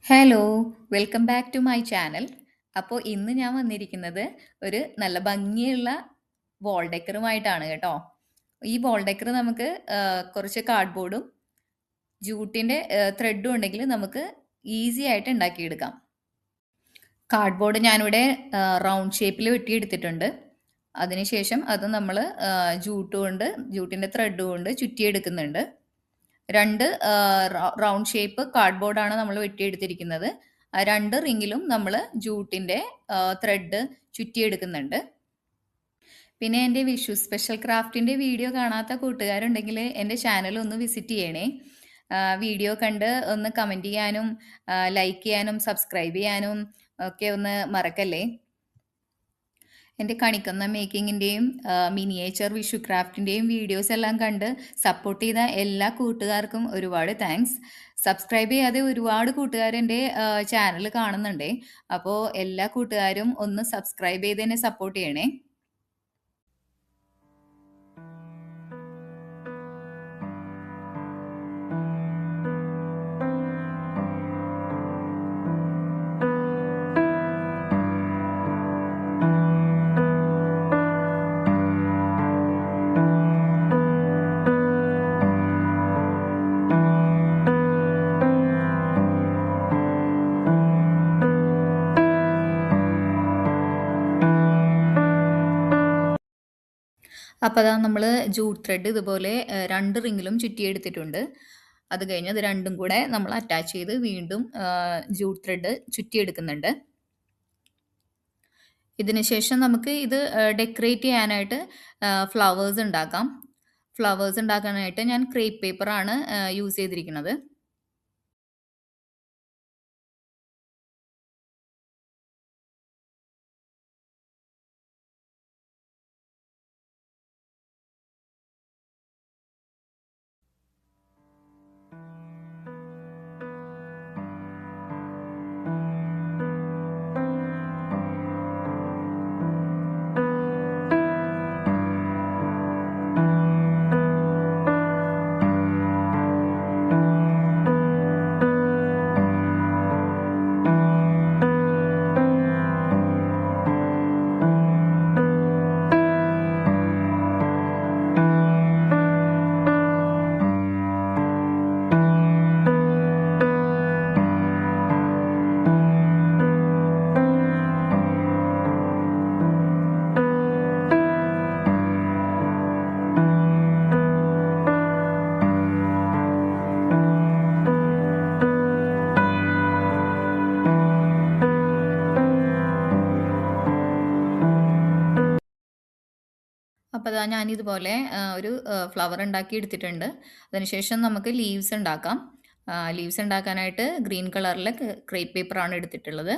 Hello, welcome back to my channel. അപ്പോൾ ഇന്ന് ഞാൻ വന്നിരിക്കുന്നത് ഒരു നല്ല ഭംഗിയുള്ള വോൾ ഡെക്കറുമായിട്ടാണ് കേട്ടോ. ഈ വോൾ ഡെക്കർ നമുക്ക് കുറച്ച് കാർഡ്ബോർഡും ജൂട്ടിൻ്റെ ത്രെഡും ഉണ്ടെങ്കിൽ നമുക്ക് ഈസി ആയിട്ട് ഉണ്ടാക്കിയെടുക്കാം. കാർഡ്ബോർഡ് ഞാനിവിടെ റൗണ്ട് ഷേപ്പിൽ വെട്ടിയെടുത്തിട്ടുണ്ട്. അതിനുശേഷം അത് നമ്മൾ ജൂട്ടിൻ്റെ ത്രെഡ് കൊണ്ട് ചുറ്റിയെടുക്കുന്നുണ്ട്. രണ്ട് റൗണ്ട് ഷേപ്പ് കാർഡ്ബോർഡാണ് നമ്മൾ വെട്ടിയെടുത്തിരിക്കുന്നത്. ആ രണ്ട് റിങ്ങിലും നമ്മൾ ജൂട്ടിൻ്റെ ത്രെഡ് ചുറ്റിയെടുക്കുന്നുണ്ട്. പിന്നെ എൻ്റെ വിഷു സ്പെഷ്യൽ ക്രാഫ്റ്റിൻ്റെ വീഡിയോ കാണാത്ത കൂട്ടുകാരുണ്ടെങ്കിൽ എൻ്റെ ചാനൽ ഒന്ന് വിസിറ്റ് ചെയ്യണേ. വീഡിയോ കണ്ട് ഒന്ന് കമൻറ്റ് ചെയ്യാനും ലൈക്ക് ചെയ്യാനും സബ്സ്ക്രൈബ് ചെയ്യാനും ഒക്കെ ഒന്ന് മറക്കല്ലേ. എൻ്റെ കണിക്കൊന്ന മേക്കിങ്ങിൻ്റെയും മിനിയേച്ചർ വിഷു ക്രാഫ്റ്റിൻ്റെയും വീഡിയോസ് എല്ലാം കണ്ട് സപ്പോർട്ട് ചെയ്ത എല്ലാ കൂട്ടുകാർക്കും ഒരുപാട് താങ്ക്സ്. സബ്സ്ക്രൈബ് ചെയ്യാതെ ഒരുപാട് കൂട്ടുകാർ എൻ്റെ ചാനൽ കാണുന്നുണ്ടേ. അപ്പോൾ എല്ലാ കൂട്ടുകാരും ഒന്ന് സബ്സ്ക്രൈബ് ചെയ്ത് എന്നെ സപ്പോർട്ട് ചെയ്യണേ. അപ്പോൾ അതാ നമ്മൾ ജൂട്ട് ത്രെഡ് ഇതുപോലെ രണ്ട് റിങ്ങിലും ചുറ്റിയെടുത്തിട്ടുണ്ട്. അത് കഴിഞ്ഞ് അത് രണ്ടും കൂടെ നമ്മൾ അറ്റാച്ച് ചെയ്ത് വീണ്ടും ജൂട്ട് ത്രെഡ് ചുറ്റിയെടുക്കുന്നുണ്ട്. ഇതിന് ശേഷം നമുക്ക് ഇത് ഡെക്കറേറ്റ് ചെയ്യാനായിട്ട് ഫ്ലവേഴ്സ് ഉണ്ടാക്കാം. ഫ്ലവേഴ്സ് ഉണ്ടാക്കാനായിട്ട് ഞാൻ ക്രേപ്പ് പേപ്പറാണ് യൂസ് ചെയ്തിരിക്കുന്നത്. അപ്പോൾ അതാ ഞാനിതുപോലെ ഒരു ഫ്ലവർ ഉണ്ടാക്കി എടുത്തിട്ടുണ്ട്. അതിനുശേഷം നമുക്ക് ലീവ്സ് ഉണ്ടാക്കാം. ലീവ്സ് ഉണ്ടാക്കാനായിട്ട് ഗ്രീൻ കളറിലെ ക്രേപ്പ് പേപ്പറാണ് എടുത്തിട്ടുള്ളത്.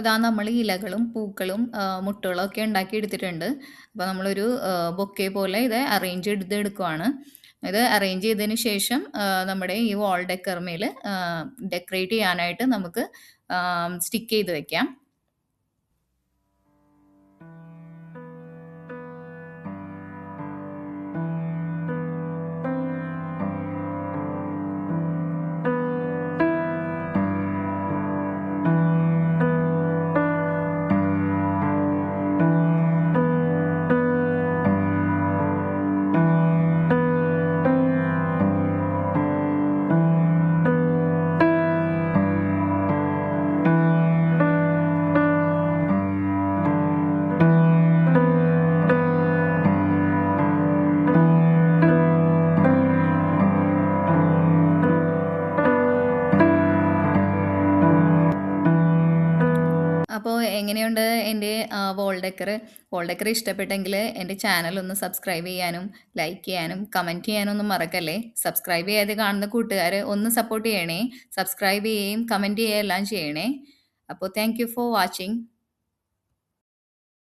അപ്പോൾ ദാ നമ്മൾ ഇലകളും പൂക്കളും മുട്ടുകളും ഒക്കെ ഉണ്ടാക്കി എടുത്തിട്ടുണ്ട്. അപ്പോൾ നമ്മളൊരു ബൊക്കെ പോലെ ഇത് അറേഞ്ച് ചെയ്തെടുക്കുവാണ്. ഇത് അറേഞ്ച് ചെയ്തതിന് ശേഷം നമ്മുടെ ഈ വാൾ ഡെക്കർമേൽ ഡെക്കറേറ്റ് ചെയ്യാനായിട്ട് നമുക്ക് സ്റ്റിക്ക് ചെയ്ത് വെക്കാം. അപ്പോൾ എങ്ങനെയുണ്ട് എൻ്റെ വാൾ ഡെക്കർ? വാൾ ഡെക്കർ ഇഷ്ടപ്പെട്ടെങ്കിൽ എൻ്റെ ചാനൽ ഒന്ന് സബ്സ്ക്രൈബ് ചെയ്യാനും ലൈക്ക് ചെയ്യാനും കമൻറ്റ് ചെയ്യാനും ഒന്നും മറക്കല്ലേ. സബ്സ്ക്രൈബ് ചെയ്യാതെ കാണുന്ന കൂട്ടുകാർ ഒന്ന് സപ്പോർട്ട് ചെയ്യണേ. സബ്സ്ക്രൈബ് ചെയ്യുകയും കമൻറ്റ് ചെയ്യുകയും എല്ലാം ചെയ്യണേ. അപ്പോൾ താങ്ക് യു ഫോർ വാച്ചിങ്.